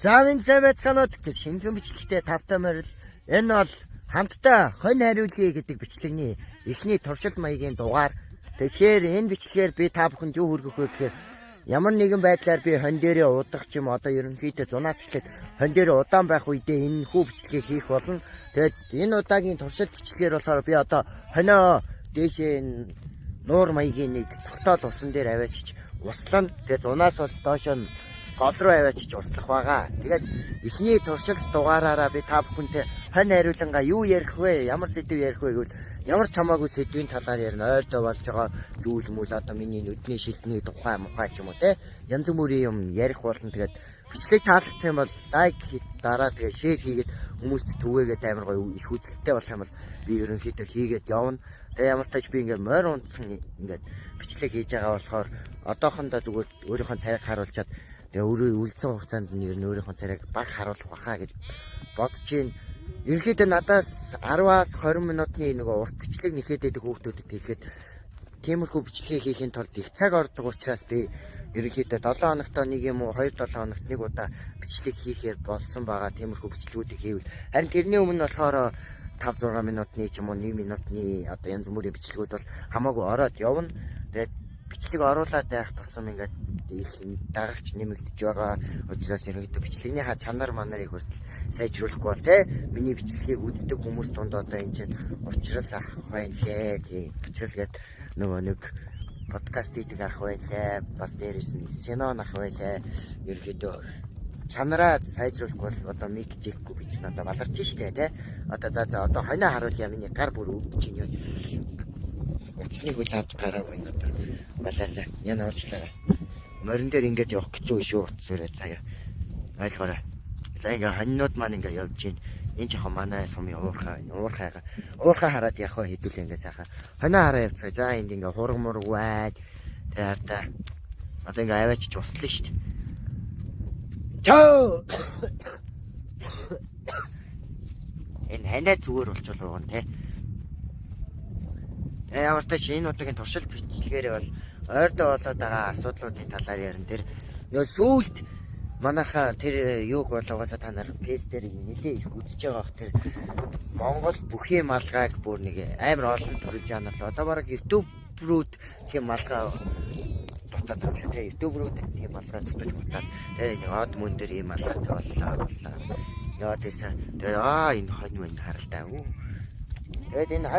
За энэ сайн байцгаанууд шингэн бичлэгтэй тавтай морил. Энэ бол хамтдаа хонь хариулъя гэдэг бичлэгний эхний туршилт маягийн дугаар. Тэгэхээр энэ бичлэгээр би та бүхэнд юу хүргэх вэ гэхээр ямар нэгэн байдлаар би хонь дээрээ удах ч юм одоо ерөнхийдөө зунаас эхлээд хонь дээрээ удаан байх үедээ энэ хүү бичлэгийг хийх болно. Тэгээд энэ удаагийн туршилт бичлэгээр болохоор би одоо хонио дээшээ нуур маягийн нэг тогтоол усан дээр аваачиж услана. Тэгээд зунаас бол доош нь гол руу аваачиж услах байгаа. Тэгээд эхний туршилт дугаараараа би та бүхэнтэй хонь хариулангаа юу ярих вэ? Ямар сэдв ярих вэ гэвэл ямар ч хамаагүй сэдвийн талаар ярина. Ойрдоо болж байгаа зүйл мүл одоо миний нүдний шилний тухай мухай ч юм уу те. Янз бүрийн юм ярих болно. Тэгээд бичлэг таалагдах юм бол лайк хий, дараа тэгээд шеэр хийгээд хүмүүст түгээгээд амар гоё их үзэлттэй болох юм бол би ерөнхийдөө хийгээд явна. Тэгээ ямар тач би ингээд морь унтсан ингээд бичлэг хийж байгаа болохоор одоохондоо зүгээр өөрийнхөө царайг харуулчаад тэгээ өөрөө үлдсэн хугацаанд нь ер нь өөрийнхөө царайг баг харуулах баха гэж бодож байна. Ерөнхийдөө надаас 10-аас 20 минутын нэг урт бичлэг нэхэд байдаг хүүхдүүдэд хэлэхэд тиймэрхүү бичлэгийг хийхин тулд их цаг ордог учраас би ерөнхийдөө 7 хоногт нэг юм уу 2-7 хоногт нэг удаа бичлэг хийхээр болсон байгаа. Тиймэрхүү бичлэгүүдийг хийвэл харин тэрний өмнө болохоор 5-6 минутны ч юм уу 1 минутны одоо янз бүрийн бичлэгүүд бол хамаагүй ороод явна. Тэгээд бичлэг оруулаад байх тусам ингээд их дагагч нэмэгдэж байгаа учраас ерөнхийдөө бичлэгний чанар манарыг хүртэл сайжруулахгүй бол те миний бичлэгийг үздэг хүмүүс дунд одоо энэ чинь учрал ах байна лээ. Тийм учрал гээд нөгөө нэг подкаст хийдэг ах байна лээ. Бас дээрээс нь синон ах байлаа. Ерөнхийдөө чанараа сайжруулахгүй бол одоо мик зэхгүй би ч надад баларч штэ те. Одоо за одоо хоноо харуулъя миний гар бүр өвдөж байна. Утасны хөл авч гараа байна одоо. Балаалаа. Яна уучлаарай. Морин дээр ингэж явах хэцүү шүү утасраа заяа. Ойлгоорой. За ингээ хоньнууд маань ингээ явж гин. Энэ жоохон манай сумын уурхай хараад явах хэдүүл ингээ цаахаа. Хоноо хараа явцгаа. За энд ингээ хург мург ваад. Тэгээ хартаа. Одоо ингээ аваачиж услаа штт. Чоо. Энэ ханаа зүгээр болчихвол уун те. Ямар ч тааш энэ удаагийн туршилт бичлэгээр бол ойрдоо болоод байгаа асуудлуудын талаар ярина. Тэр сүүлд манайхаа тэр юуг болгоосаа та нар пэйж дээр нэлээ их үзэж байгаа бох тэр Монгол бүхий малгайг бүр нэг амар олон төрөл жанр л одоо бараг YouTube рүү тийм малгай дутаад байгаа тийм YouTube рүү тийм малгай дутаж бутаад тийм нэг од мөн дээр ийм малгайтай боллоо. Яа тийсэн. Тэгээ энэ хонь мань харалтаа үү. Тэгээд энэ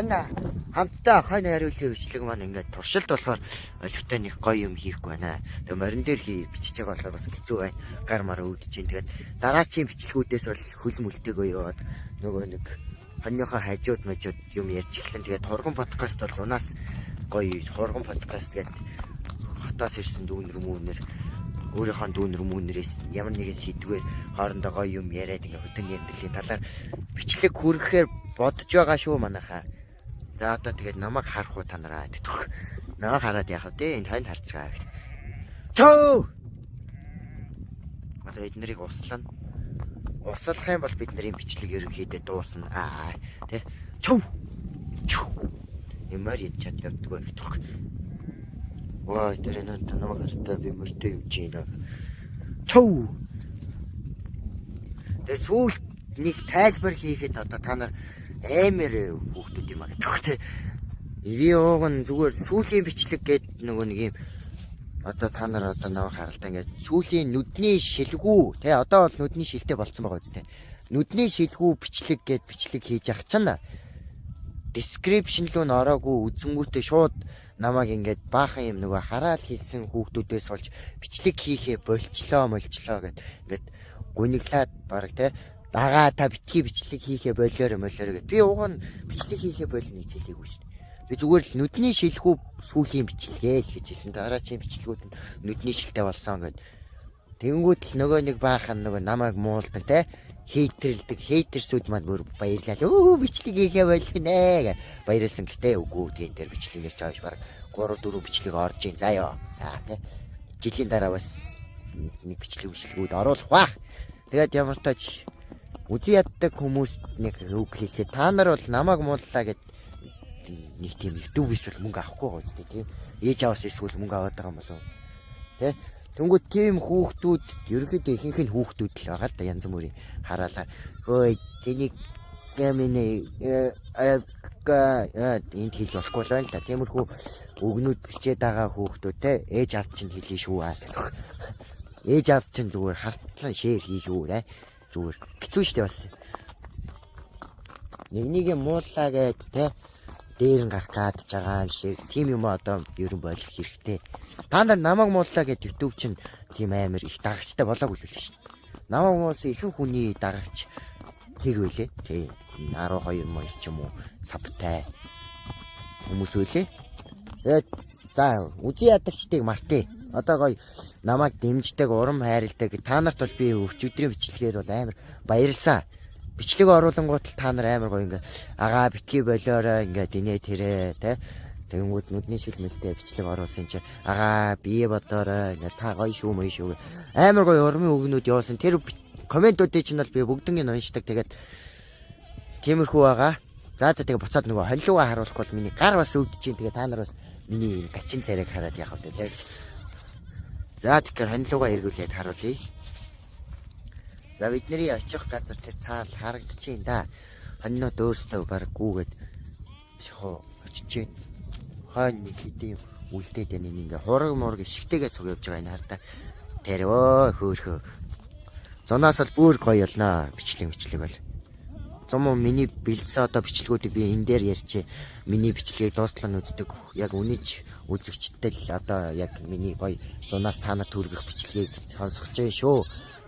хамтдаа хонь хариулъя бичлэг маань ингээд туршилт болохоор олигтой нэг гоё юм хийхгүй байна. Тэгээд морин дээр бичиж байгаа болохоор бас хэцүү байна. Гар мар өвдөж чинь. Тэгээд дараачийн бичлэгүүдээс бол хөл мүлтэйгөө яваад нөгөө нэг хоньныхоо хажууд мажууд юм ярьж эхлэн. Тэгээд хурган подкаст бол унаас гоё хурган подкаст гэдэг хотоос ирсэн дүүнэр мүүнэр өөрийнхөө дүүнэр мүүнэрээс ямар нэгэн сэдвээр хоорондоо гоё юм яриад ингээ хөтөн ярьдлийн талаар бичлэг хүргэхээр бодож байгаа шүү манайхаа. За одоо тэгээд намайг харах уу та нараа гэдэг. Намайг хараад яах вэ? Энэ хонь харцгаа гэдэг. Чөө! Одоо эднэрийг услана. Услах юм бол бидний бичлэг ерөнхийдөө дуусна. Тэ? Чөө! Чөө! Ямар яд чад явдгаа гэдэг. Ваа тэр энэ намайг хальтаа би мөртөө явж байна. Чөө! Тэгээ сүүлд нэг тайлбар хийхэд одоо та нар амар хүүхдүүд юм аа гэдэг. Би ууг нь зүгээр сүүлийн бичлэг гээд нөгөө нэг юм одоо та нар одоо намайг харалтаа ингээд сүүлийн нүдний шилгүү те одоо бол нүдний шилтэй болцсон байгаа үстэй. Нүдний шилгүү бичлэг гээд бичлэг хийж явах чинь description руу н ороогүй үзэнгүүтээ шууд намайг ингээд баахан юм нөгөө хараал хийсэн хүүхдүүдээс болж бичлэг хийхээ болчлоо гэд ингээд гуниглаад баг те дагаа та битгий бичлэг хийхээ болоорой гэд би уг нь бичлэг хийхээ болно гэж хэлээгүй шүү дээ. Би зүгээр л нүдний шилхүү сүүлийн бичлэгээ л гэж хэлсэн. Дараачийн бичлэгүүд нь нүдний шилтэй болсон гэд тэнгүүд л нөгөө нэг баахан нөгөө намайг муулдаг те хейтерэлдэг хейтерсүүд маань бүр баярлалаа. Бичлэг хийхээ болгонэ гэж баярлсан. Гэтэ үгүй тийм дээр бичлэгнээс чааш баг 3-4 бичлэг орж ийн заяа. Тэ жилийн дараа бас нэг бичлэгүүд оруулах бах. Тэгээд ямар тач үзий яддаг хүмүүс нэг үг хэлэхэд та нар бол намайг мууллаа гэд нэг тийм YouTube-с мөнгө авахгүй байгаа үстэй тийм. Ээж аваас эсвэл мөнгө аваад байгаа юм болов. Тэ Тэнгүүд тийм хүүхдүүд ерөнхийдөө ихэнх нь хүүхдүүд л байгаа л да янз бүрийн хараалаа. Хөөе зэнийг ямины энд хийж болохгүй л байна л да. Тиймэрхүү өгнүүд бичээд байгаа хүүхдүүдтэй ээж аав чинь хэлээ шүү аа. Ээж аав чинь зүгээр хартлан шеэр хийшүү ээ. Зүгээр хэцүү штэ болсон. Нэгнийг мууллаа гэд те дээр нь гарах гад байгаа юм шиг тийм юм одоо ерөн болох хэрэгтэй. Та нар намайг мууллаа гэд YouTube чинь тийм амар их дагагчтай болоогүй л шүү. Намайг муулсан ихэнх хүний дагагч тэг үлээ. Тэг 12 мөн ч юм уу савтай хүмүүс үлээ. Тэгээд за үгүй ядагчдыг мартъя. Одоо гоё намайг дэмждэг, урам хайрладаг. Та нарт бол би өчигдрийн бичлэгээр бол амар баярлсан. Бичлэг оруулангууд та нар амар гоё ингээ агаа битгий болоорой ингээ динэ тэрэ те тэнгууд нүдний шилмэлтэй бичлэг оруулсан чи агаа бие бодоорой ингээ та гоё шүү мэй шүү амар гоё урмын өгнүүд явуулсан тэр комментуудыг чинь бол би бүгднийг уншдаг тэгээд тиймэрхүү байгаа. За тэгээ буцаад нөгөө холилуугаа харуулахгүй бол миний гар бас өвдөж чинь тэгээ та нар бас миний гачин царайг хараад яах вэ те. За тэгэхээр холилуугаа эргүүлээд харуулъя. За бидний очих газар тэр цаал харагдчихээн да. Хоннод өөртөө баг гүүгээд шахуу очиж. Хойно нэг хэдийн үлдээд байна ингээ хураг мураг ишгтэйгээ цуг явж байгаа энэ хардаа. Тэр өө хөөхөө. Зунаас л бүр гоё ялнаа бичлэг бол. Зам миний бэлдсэн одоо бичлгүүдийг би энэ дээр ярьчих. Миний бичлэгийг дуустал нь үздэг. Яг үнэж үзэгчтэй л одоо яг миний гоё зунаас та нарт хүргэх бичлэгийг сонсгож байна шүү.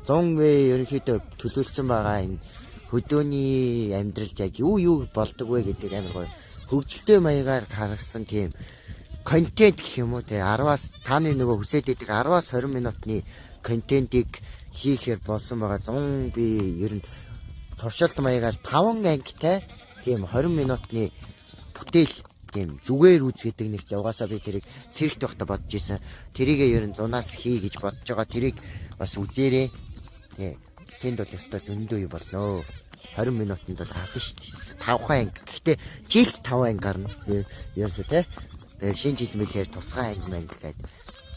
100 ерөнхийдөө төлөвлөсөн байгаа энэ хөдөөний амьдралд яг юу болдог вэ гэдэг амар гоё хөгжилтэй маягаар харгасан тийм контент гэх юм уу те 10-аас таны нөгөө хүсэж идэг 10-аас 20 минутны контентыг хийхээр болсон байгаа 100 би ер нь туршилт маягаар 5 ангитай тийм 20 минутны бүтээл тийм зүгээр үзгэдэг нэртэй угаасаа би тэрийг цэрэгт байхдаа бодож исэн. Тэрийг ер нь зунаас хий гэж бодож байгаа. Тэрийг бас үзээрэй. Тэнд бол өстой зөндөө юу болно. 20 минутанд бол хатна шүү дээ. 5 анги. Гэхдээ жилд 5 анги гарна. Ерөөсөө те. Тэгээ шинэ жил мэлээр тусгай анги гэдэг.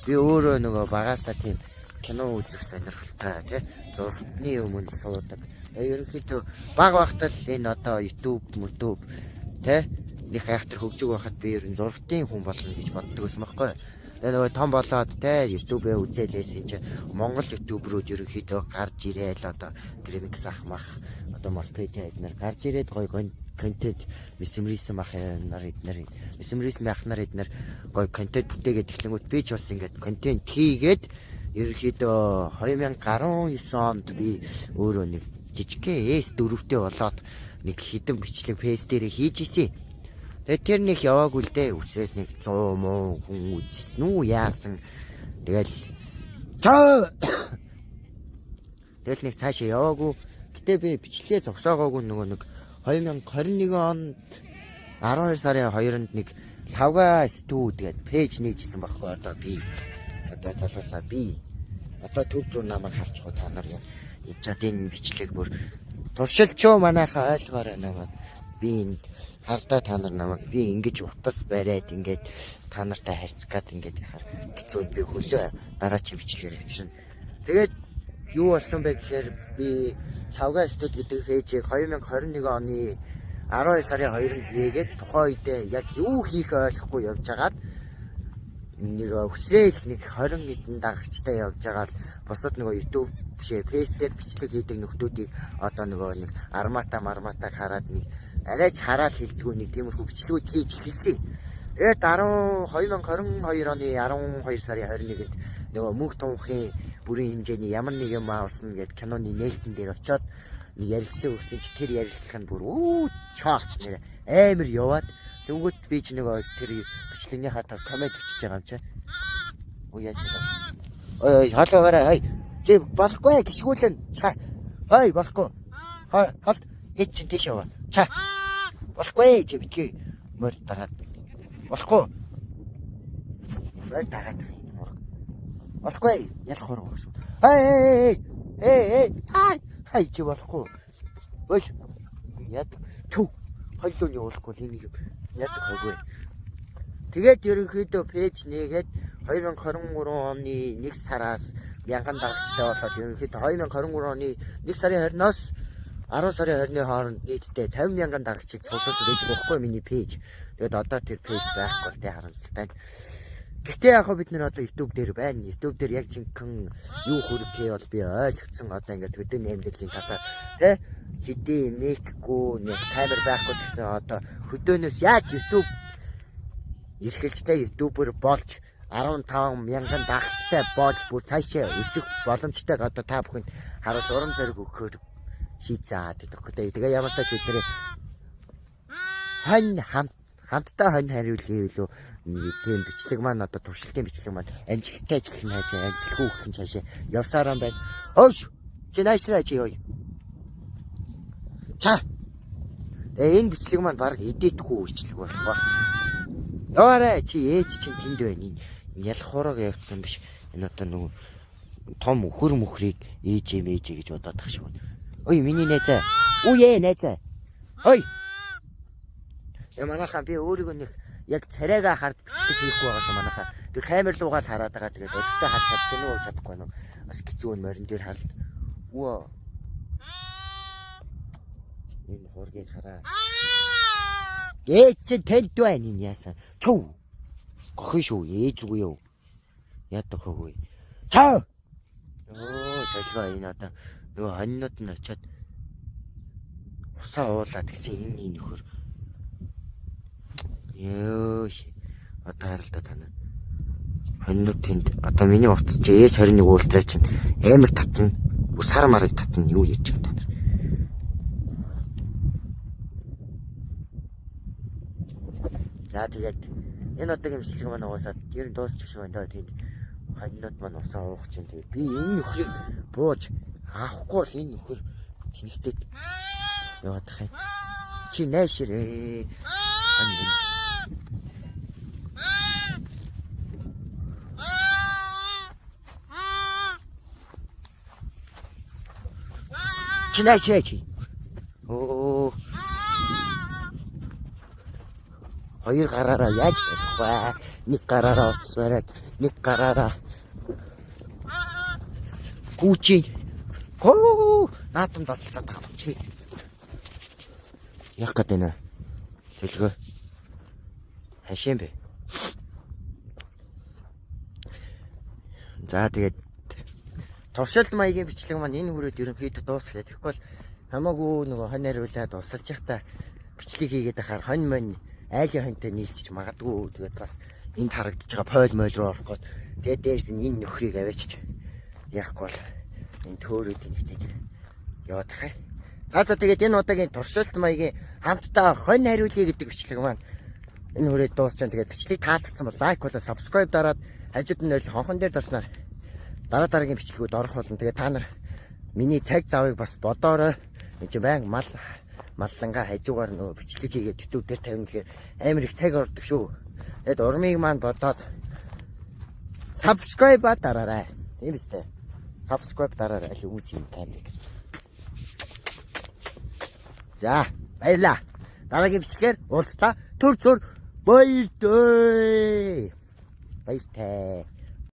Би өөрөө нөгөө багаасаа тийм кино үзэх сонирхолтой те. Зургатны өмнө суудаг. Ерөнхийдөө баг багтал энэ одоо YouTube те. Нэг хайхтар хөгжиг байхад би ер нь зургатын хүн болно гэж боддог байсан байхгүй. Тэгээ нөгөө том болоод те YouTube-ээ үзээлээсэн чи Монгол YouTube-рууд ерөнхийдөө гарч ирээл одоо Grimix ахмах одоо Multimedia эднэр гарч ирээд гоё контент Месмеризм ах нар эднэр Месмеризм ах нар эднэр гоё контент бүтээгээд эхлэнгүүт би ч бас ингээд контент хийгээд ерөнхийдөө 2019 онд би өөрөө нэг жижигхэн S4-тэй болоод нэг хідэн бичлэг фейс дээр хийж исэн. Тэгээд тэр нэг яваагүй л дээ. Үсрээс нэг 100 муу хүн үзсэн үү яасан. Тэгэл нэг цаашаа яваагүй. Гэтэ би бичлэгээ зогсоогоогүй нөгөө нэг 2021 онд 12 сарын 2-нд нэг лавга студ гэдэг пэйж нээжсэн байхгүй одоо би одоо залуусаа би одоо төв зур намайг харж байгаа та нар ячаад энэ бичлэг бүр туршилчоо манайхаа ойлгоорой намайг би энэ хардаа та нар намайг би ингэж утас бариад ингээд та нартай харьцгаад ингээд яхаар хэцүү би хөлөө дараачийн бичлэгээр авчирна. Тэгээд юу болсон бэ гэхээр би лавга студ гэдэг пэйжийг 2021 оны 12 сарын 2-нд нээгээд тухайн үедээ яг юу хийх ойлгохгүй явж байгаад нэг өсрөөл нэг 20 хэдэн дагагчтай явж байгаа л босод нөгөө YouTube бишээ фейс дээр бичлэг хийдэг нөхдүүдийг одоо нөгөө нэг армата хараад нэг арайч хараал хэлдэггүй нэг тиймэрхүү бичлэгүүд хийж эхэлсэн. Тэгээд 2022 оны 12 сарын 21-нд нөгөө мөнх тунхын бүрийн хэмжээний ямар нэг юм авсан гэдэг киноны нээлтэн дээр очиод нэг ярилцлага өгсөн чи тэр ярилцлага нь бүр чарт нэр амар яваад тэнгүүт би ч нөгөө тэр бичлэгний хатаа коммент бичиж байгаа юм чи. Яаж вэ? Ой халуугаараа хай. Чи болохгүй гიშгүүлэн. Хай болохгүй. Хол хэд ч тийш яваа. Ча. Болохгүй чи битгий мөр дараад. Болохгүй. Мөр дараад. Болохгүй. Ялах хург шүү. Хай чи болохгүй. Ой. Яд. Чү. Хоёулын явуулахгүй нэг яд хоггүй. Тэгээд ерөнхийдөө пэйж нээгээд 2023 оны 1 сараас мянган дагагчтай болоод ерөнхийдөө 2023 оны 1 сарын 20-оос 10 сарын 20-ны хооронд нийтдээ 50 мянган дагагчийг цуглуулж байдаг байхгүй миний пэйж. Тэгээд одоо тэр пэйж байхгүй л тэ харамсалтай. Гэхдээ яг бид нэр одоо YouTube дээр байна. YouTube дээр яг жинхэнэ юу хүргэх бол би ойлгоцсон. Одоо ингээд хөдөөний амьдралын талаар тэ хэдий микгүй нэг камер байхгүй гэсэн одоо хөдөөнөөс яаж YouTube эрхэлжтэй ютубер болж 15 мянган дагагчтай болж бүр цаашаа өсөх боломжтойг одоо та бүхэнд харуулж урам зориг өгөхөөр шийдсаад байдаг. Тэгээ ямар ч бид хамтдаа хонь хариулъя юу тийм бичлэг маань одоо туршилтын бичлэг маань амжилттай ч гэх юм хаашаа амжилтгүй гэх юм цаашаа явсараа байна. Хөөш чи найсраа чи ёо. За. Энэ бичлэг маань баг эдитгүй бичлэг байна. Яваарай чи ээж чинь тэнд байна. Энэ ялхуураг явцсан биш. Энэ одоо нөгөө том өхөр мөхрийг ээж гэж бодоод тах шиг байна. Ой миний найзаа. Үе найзаа. Ой. Манайхаа би өөрийгөө нэг яг царайгаа хард бичлэг хийхгүй байгаа юм манайхаа. Би камер руугаа л хараад байгаа. Тэгээд өдөртөө харж чадчих нүг чадахгүй нөө. Бас хэцүү морин дээр харалт. Үе. Энэ хоргийг хараа. Ээж чинь тэнд байна энэ яасан. Чүү. Гохин шүү ээж үгүй юу. Яадаг хөөгүй. Чаа. Оо цайлгаа энэ одоо нөгөө хоньнууд нь очиад усаа уулаад гэсэн энэ нөхөр. Ёш. Одоо харалта та нар. Хоньнууд тэнд одоо миний утас чи S21 уултраа чинь амар татна. Бүр сар марыг татна юу ярьж байгаа та нар. За тэгээд энэ одоогийн бичлэг маань угаасаа ер нь дуусчих шиг байна даа. Тэнд хоньнууд маань усаа уух чинь тэгээд би энэ нөхрийг бууж авахгүй л энэ нөхөр тэнхтэд яваад тах юм. Чи найширээ. Чи найширээ чи. Оо. Хоёр гараараа яаж болох вэ? Нэг гараараа утас бариад, нэг гараараа гүүчийн. Хөө, наатам дадалцаад байгаа юм чи. Яг гэдэг нэ. Зөвлөгөө. Хашийн бэ. За тэгээд туршилт маягийн бичлэг маань энэ хүрээд ерөнхийдөө дуусах. Тэгэхгүй бол хамаагүй нөгөө хонь хариулаад усалж явахдаа бичлэг хийгээд ахаар хонь мань айлын хоньтой нийлчих магадгүй. Тэгээд бас энд харагдаж байгаа пойл мойл руу орох гээд тэгээд дээрс нь энэ нөхрийг аваачиж яахгүй бол энэ төөрөд нэгтэйг яваад ахаа. За тэгээд энэ удаагийн туршилт маягийн хамтдаа хонь хариулъя гэдэг бичлэг маань энэ хүрээд дуусчихсан. Тэгээд бичлэг таалагдсан бол лайк болоо subscribe дараад хажууд нь ойл хонхон дээр дарснаар дараагийн бичлэгүүд орох болно. Тэгээд та нар миний цаг завыг бас бодоорой. Энд чинь баян маллангаа хажуугаар нөгөө бичлэг хийгээд YouTube дээр тавина гэхээр амар их цаг ордог шүү. Тэгэд урмыг маань бодоод subscribe дараарай. Тийм үстэй. Subscribe дараарай л үүс юм камерыг. За, баярлаа. Дараагийн бичлэгээр уулзлаа. Түр зүр баяртай. Баяртай.